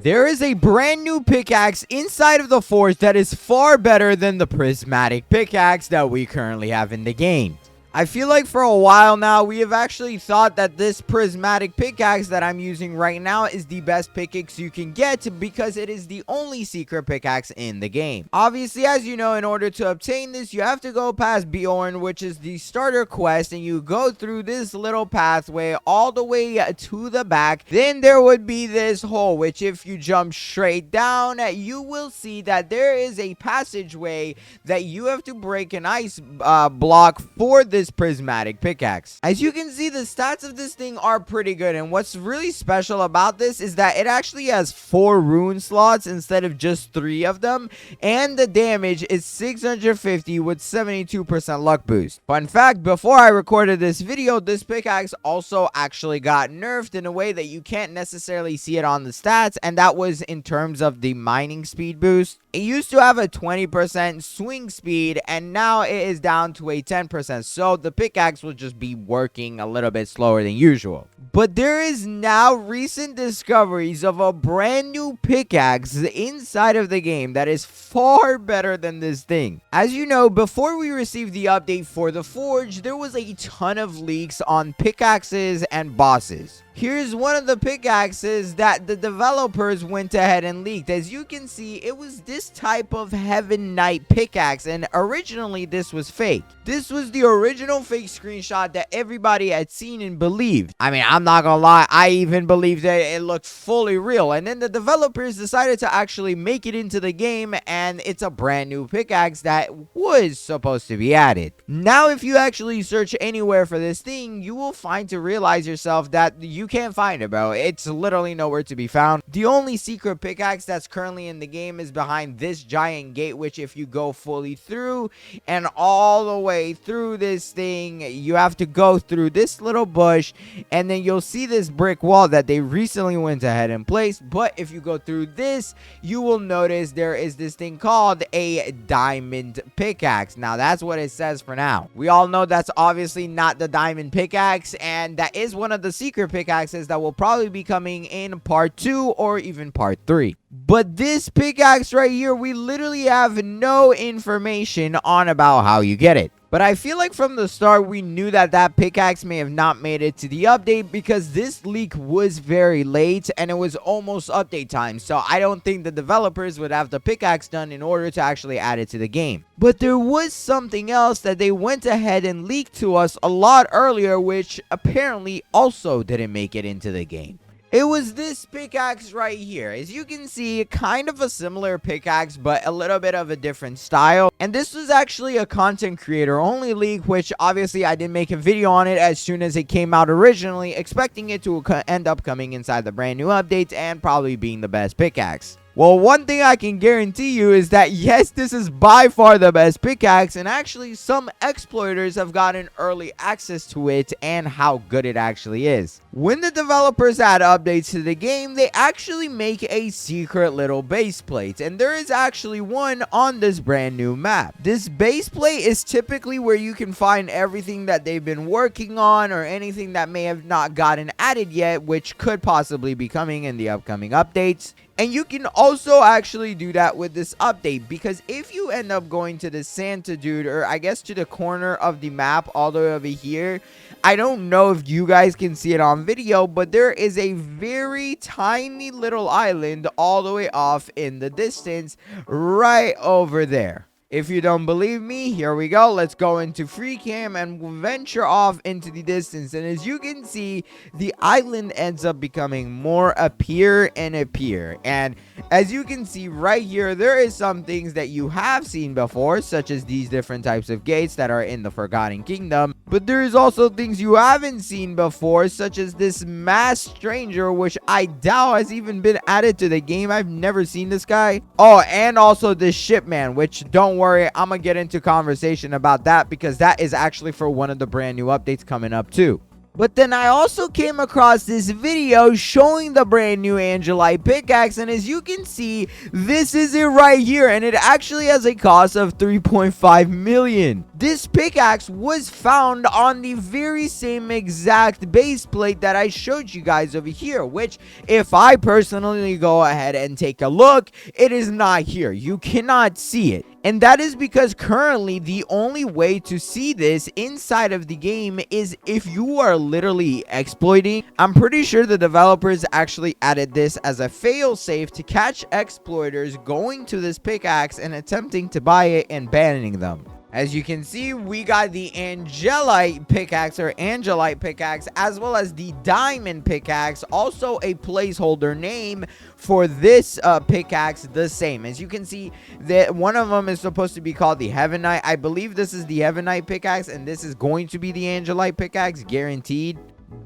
There is a brand new pickaxe inside of the forge that is far better than the prismatic pickaxe that we currently have in the game. I feel like for a while now, we have actually thought that this prismatic pickaxe that I'm using right now is the best pickaxe you can get because it is the only secret pickaxe in the game. Obviously, as you know, in order to obtain this, you have to go past Bjorn, which is the starter quest, and you go through this little pathway all the way to the back. Then there would be this hole, which if you jump straight down, you will see that there is a passageway that you have to break an ice block for this prismatic pickaxe. As you can see, the stats of this thing are pretty good, and what's really special about this is that it actually has 4 rune slots instead of just 3 of them, and the damage is 650 with 72% luck boost. Fun fact, before I recorded this video, this pickaxe also actually got nerfed in a way that you can't necessarily see it on the stats, and that was in terms of the mining speed boost. It used to have a 20% swing speed, and now it is down to a 10%, so the pickaxe will just be working a little bit slower than usual. But there is now recent discoveries of a brand new pickaxe inside of the game that is far better than this thing. As you know, before we received the update for the Forge, there was a ton of leaks on pickaxes and bosses. Here's one of the pickaxes that the developers went ahead and leaked. As you can see, it was this type of Heaven Knight pickaxe, and originally this was fake. This was the original fake screenshot that everybody had seen and believed. I mean, I'm not gonna lie, I even believed that it looked fully real. And then the developers decided to actually make it into the game, and it's a brand new pickaxe that was supposed to be added. Now, if you actually search anywhere for this thing, you will find to realize yourself that you can't find it, bro. It's literally nowhere to be found. The only secret pickaxe that's currently in the game is behind this giant gate, which if you go fully through and all the way through this thing, you have to go through this little bush, and then you'll see this brick wall that they recently went ahead and placed. But if you go through this, you will notice there is this thing called a diamond pickaxe. Now, that's what it says for now. We all know that's obviously not the diamond pickaxe, and that is one of the secret pickaxes that will probably be coming in part 2 or even part 3. But this pickaxe right here, we literally have no information on about how you get it. But I feel like from the start, we knew that that pickaxe may have not made it to the update because this leak was very late and it was almost update time. So I don't think the developers would have the pickaxe done in order to actually add it to the game. But there was something else that they went ahead and leaked to us a lot earlier, which apparently also didn't make it into the game. It was this pickaxe right here. As you can see, kind of a similar pickaxe, but a little bit of a different style. And this was actually a content creator only leak, which obviously I didn't make a video on it as soon as it came out originally, expecting it to end up coming inside the brand new updates and probably being the best pickaxe. Well, one thing I can guarantee you is that yes, this is by far the best pickaxe, and actually some exploiters have gotten early access to it and how good it actually is. When the developers add updates to the game, they actually make a secret little base plate, and there is actually one on this brand new map. This base plate is typically where you can find everything that they've been working on or anything that may have not gotten added yet, which could possibly be coming in the upcoming updates. And you can also actually do that with this update, because if you end up going to the Santa dude, or I guess to the corner of the map all the way over here, I don't know if you guys can see it on video, but there is a very tiny little island all the way off in the distance right over there. If you don't believe me, here we go. Let's go into free cam and venture off into the distance. And as you can see, the island ends up becoming more appear and appear. And as you can see right here, there is some things that you have seen before, such as these different types of gates that are in the Forgotten Kingdom. But there is also things you haven't seen before, such as this masked stranger, which I doubt has even been added to the game. I've never seen this guy. Oh, and also this shipman, which don't worry, I'm gonna get into conversation about that because that is actually for one of the brand new updates coming up too. But then I also came across this video showing the brand new Angelite pickaxe, and as you can see, this is it right here, and it actually has a cost of 3.5 million. This pickaxe was found on the very same exact base plate that I showed you guys over here, which if I personally go ahead and take a look, it is not here. You cannot see it. And that is because currently the only way to see this inside of the game is if you are literally exploiting. I'm pretty sure the developers actually added this as a fail-safe to catch exploiters going to this pickaxe and attempting to buy it and banning them. As you can see, we got the Angelite pickaxe or Angelite pickaxe, as well as the Diamond pickaxe, also a placeholder name for this pickaxe, the same. As you can see, that one of them is supposed to be called the Heavenite. I believe this is the Heavenite pickaxe, and this is going to be the Angelite pickaxe, guaranteed.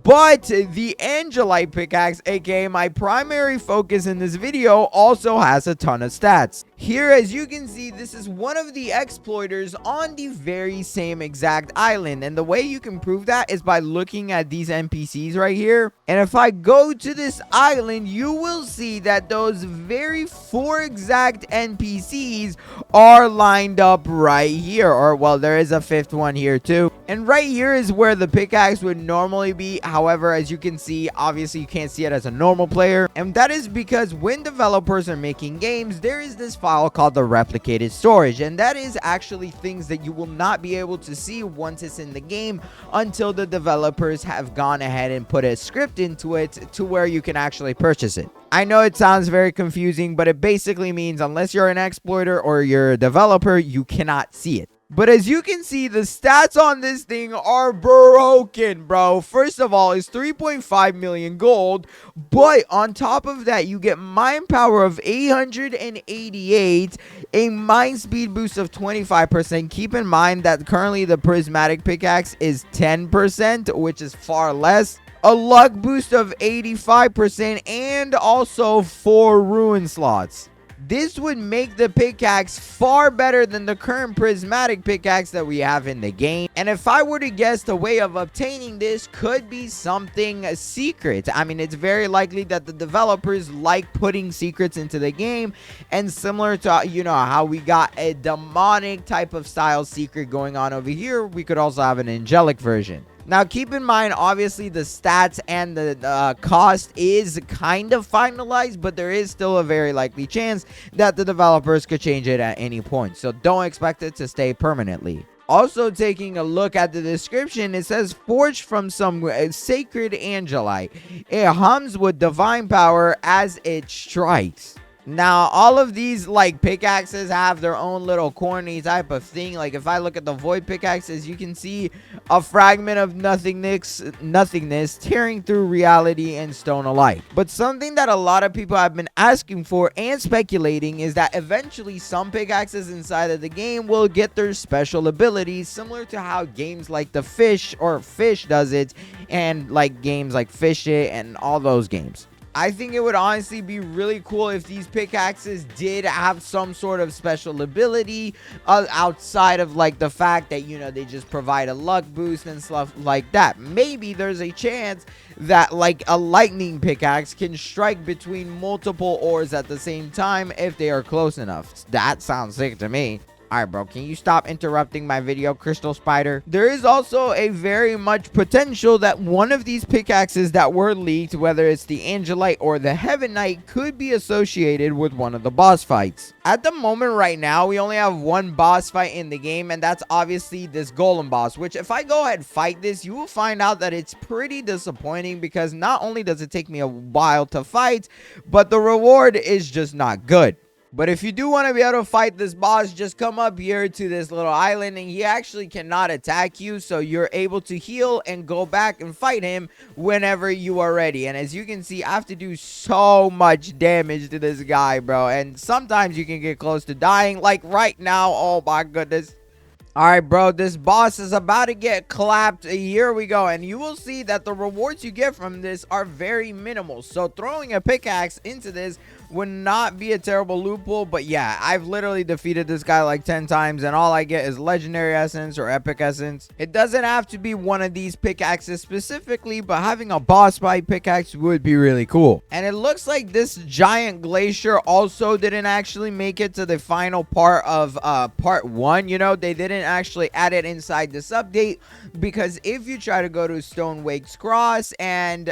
But the Angelite pickaxe, aka my primary focus in this video, also has a ton of stats. Here, as you can see, this is one of the exploiters on the very same exact island, and the way you can prove that is by looking at these NPCs right here. And if I go to this island, you will see that those very 4 exact NPCs are lined up right here, or well, there is a 5th one here too. And right here is where the pickaxe would normally be. However, as you can see, obviously you can't see it as a normal player, and that is because when developers are making games, there is this file called the replicated storage, and that is actually things that you will not be able to see once it's in the game until the developers have gone ahead and put a script into it to where you can actually purchase it. I know it sounds very confusing, but it basically means unless you're an exploiter or you're a developer, you cannot see it. But as you can see, the stats on this thing are broken, bro. First of all, it's 3.5 million gold. But on top of that, you get mine power of 888, a mine speed boost of 25%. Keep in mind that currently the prismatic pickaxe is 10%, which is far less. A luck boost of 85%, and also 4 ruin slots. This would make the pickaxe far better than the current prismatic pickaxe that we have in the game. And if I were to guess, the way of obtaining this could be something secret. I mean, it's very likely that the developers like putting secrets into the game. And similar to, you know, how we got a demonic type of style secret going on over here, we could also have an angelic version. Now, keep in mind, obviously, the stats and the cost is kind of finalized, but there is still a very likely chance that the developers could change it at any point. So don't expect it to stay permanently. Also, taking a look at the description, it says forged from some sacred Angelite. It hums with divine power as it strikes. Now, all of these, like, pickaxes have their own little corny type of thing. Like, if I look at the void pickaxes, you can see a fragment of nothingness tearing through reality and stone alike. But something that a lot of people have been asking for and speculating is that eventually some pickaxes inside of the game will get their special abilities, similar to how games like the Fish does it, and like games like Fish It and all those games. I think it would honestly be really cool if these pickaxes did have some sort of special ability outside of like the fact that, you know, they just provide a luck boost and stuff like that. Maybe there's a chance that like a lightning pickaxe can strike between multiple ores at the same time if they are close enough. That sounds sick to me. Alright, bro, can you stop interrupting my video, Crystal Spider? There is also a very much potential that one of these pickaxes that were leaked, whether it's the Angelite or the Heavenite, could be associated with one of the boss fights. At the moment right now, we only have one boss fight in the game, and that's obviously this golem boss, which if I go ahead and fight this, you will find out that it's pretty disappointing because not only does it take me a while to fight, but the reward is just not good. But if you do want to be able to fight this boss, just come up here to this little island, and he actually cannot attack you, so you're able to heal and go back and fight him whenever you are ready. And as you can see, I have to do so much damage to this guy, bro, and sometimes you can get close to dying, like right now. Oh my goodness. All right, bro, this boss is about to get clapped. Here we go. And you will see that the rewards you get from this are very minimal. So throwing a pickaxe into this would not be a terrible loophole. But yeah, I've literally defeated this guy like 10 times and all I get is legendary essence or epic essence. It doesn't have to be one of these pickaxes specifically, but having a boss fight pickaxe would be really cool. And it looks like this giant glacier also didn't actually make it to the final part of part 1. You know, they didn't actually add it inside this update, because if you try to go to Stone Wake's Cross and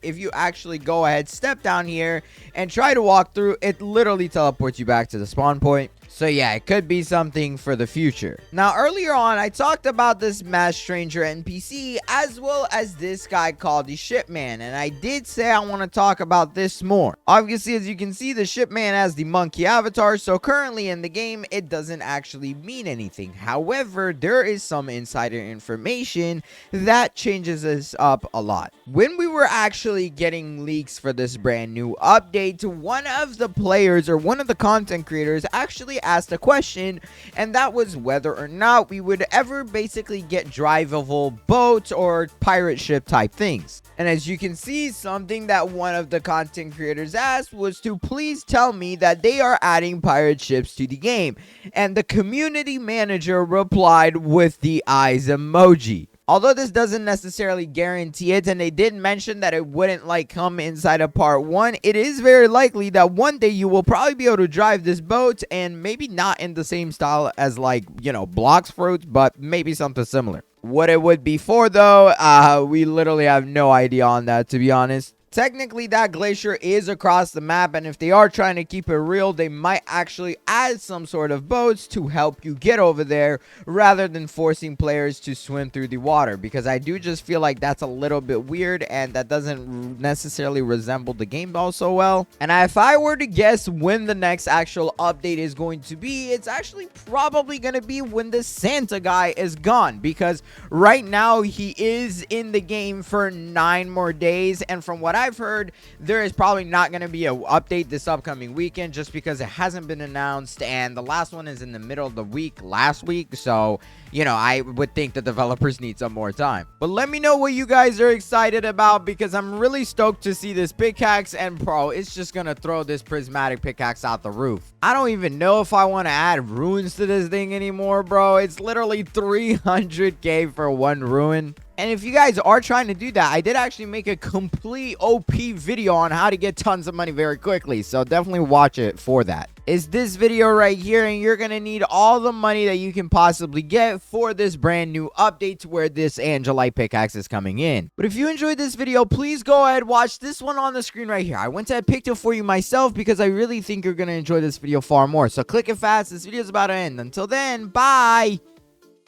if you actually go ahead, step down here and try to walk through, it literally teleports you back to the spawn point. So yeah, it could be something for the future. Now, earlier on, I talked about this Masked Stranger NPC as well as this guy called the Shipman. And I did say I want to talk about this more. Obviously, as you can see, the Shipman has the monkey avatar. So currently in the game, it doesn't actually mean anything. However, there is some insider information that changes this up a lot. When we were actually getting leaks for this brand new update, one of the players or one of the content creators actually asked a question, and that was whether or not we would ever basically get drivable boats or pirate ship type things. And as you can see, something that one of the content creators asked was to please tell me that they are adding pirate ships to the game, and the community manager replied with the eyes emoji. Although this doesn't necessarily guarantee it, and they did mention that it wouldn't like come inside of part 1, it is very likely that one day you will probably be able to drive this boat, and maybe not in the same style as like, you know, Blox Fruits, but maybe something similar. What it would be for though, we literally have no idea on that, to be honest. Technically, that glacier is across the map, and if they are trying to keep it real, they might actually add some sort of boats to help you get over there rather than forcing players to swim through the water, because I do just feel like that's a little bit weird and that doesn't necessarily resemble the game so well. And if I were to guess when the next actual update is going to be, it's actually probably going to be when the Santa guy is gone, because right now he is in the game for 9 more days, and from what I've heard, there is probably not going to be an update this upcoming weekend just because it hasn't been announced, and the last one is in the middle of the week last week. So, you know, I would think the developers need some more time. But let me know what you guys are excited about, because I'm really stoked to see this pickaxe, and bro, it's just going to throw this prismatic pickaxe out the roof. I don't even know if I want to add ruins to this thing anymore, bro. It's literally 300k for one ruin. And if you guys are trying to do that, I did actually make a complete OP video on how to get tons of money very quickly. So definitely watch it for that. Is this video right here, and you're going to need all the money that you can possibly get for this brand new update to where this Angelite pickaxe is coming in. But if you enjoyed this video, please go ahead, watch this one on the screen right here. I went ahead and picked it for you myself because I really think you're going to enjoy this video far more. So click it fast. This video is about to end. Until then, bye.